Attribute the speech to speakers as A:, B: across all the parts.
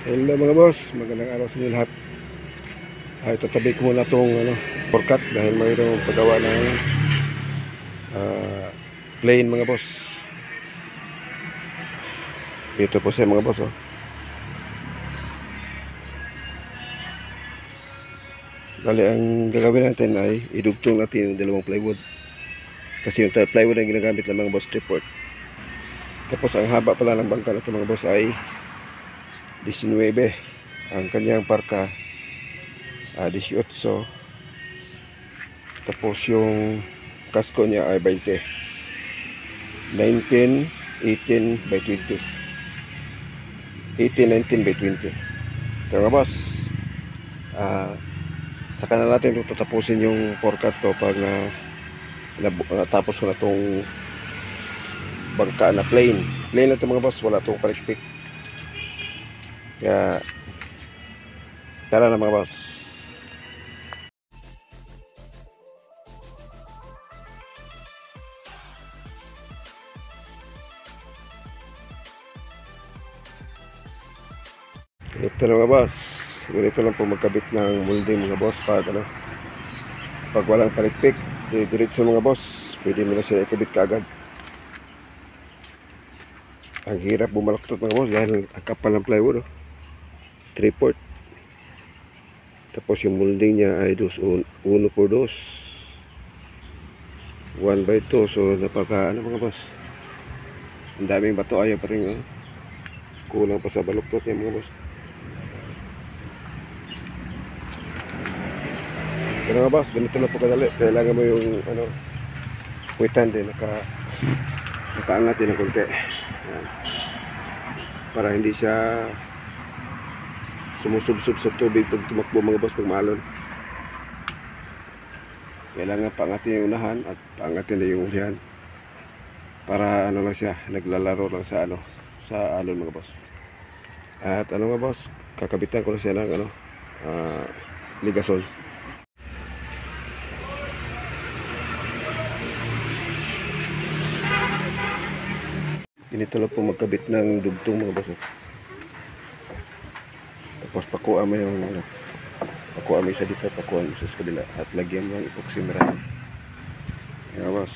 A: Hello mga boss, magandang araw sa inyo lahat. Tatabi ko muna itong forecut dahil mayroong paggawa ng plane mga boss. Ito po siya mga boss. Bali, ang gagawin natin ay idugtong natin yung dalawang plywood. Kasi yung plywood ang ginagamit ng mga boss, 3/4. Tapos ang haba pala ng bangka na ito mga boss ay 19. Ang kanyang parka 18. Tapos yung kasko niya ay 20. 19, 18 by 20. 18, 19 by 20. Ito mga boss. Saka na natin tatapusin yung forecut ko pag natapos ko na itong bangka na plane. Plane na ito mga boss, wala itong palikpik. Kaya tara na mga boss. Ito na mga boss, ganito lang po magkabit ng molding mga boss pag walang palikpik. Diretso mga boss, pwede mo na siya ikabit kaagad. Ang hirap bumalaktot mga boss dahil ang kapal ng plywood 3/4. Tapos yung molding niya ay 1/2, 1/2. So napaka mga boss, ang daming bato, ayaw pa rin kulang pa sa baluktot niya mga boss. Pero mga boss, ganito na po kadali. Kailangan mo yung puwitan din, nakaangat din ng konti. Ayan. Para hindi siya sumusubsub sa tubig pag tumakbo mga boss, pag maalon. Kailangan paangatin yung unahan at paangatin na yung ulihan. Para lang siya, naglalaro lang sa sa alon mga boss. At mga boss, kakabitan ko na siya ng ligasol. Ganito lang po magkabit ng dugtong mga boss. Tapos pakuha mo yung pakuha mo isa dito, pakuha mo isa sa kabila, at lagyan mo yung epoxy marami. Yan boss.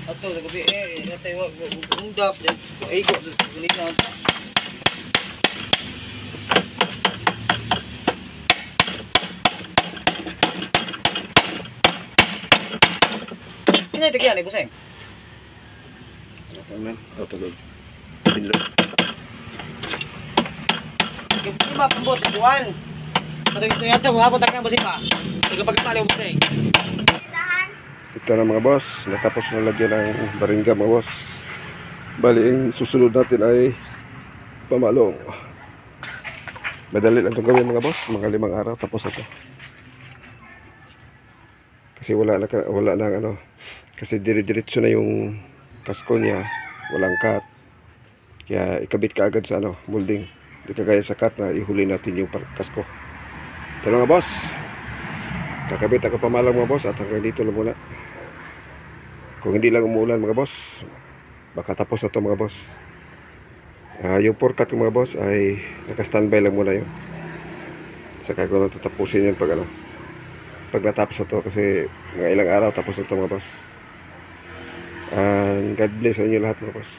B: Ato gabi natay wag undak ay go gulit na. Ini tegyan ni buseng.
A: Taman, tagog. Pinlo.
B: Di ba pambot sa kuan? Katong ito yata mo hapon takna busing pa. Tagapagpalaw buseng.
A: Ito na mga boss, natapos na lagyan ng baringga mga boss. Bali, ang susunod natin ay pamalong. Madali lang itong gawin mga boss, mga 5 araw tapos ito. Kasi wala na kasi dire-diretso na yung kasko niya, walang cut. Kaya ikabit ka agad sa molding. Hindi kagaya sa cut na ihuli natin yung kasko. Ito na mga boss, kakabit ako pamalang mga boss, at hanggang dito lang muna. Kung hindi lang umuulan mga boss, baka tapos na ito mga boss. Yung forecut mga boss ay naka-standby lang muna yun. Saka ko na tatapusin yun pag natapos na ito, kasi mga ilang araw tapos na ito mga boss. God bless sa inyo lahat mga boss.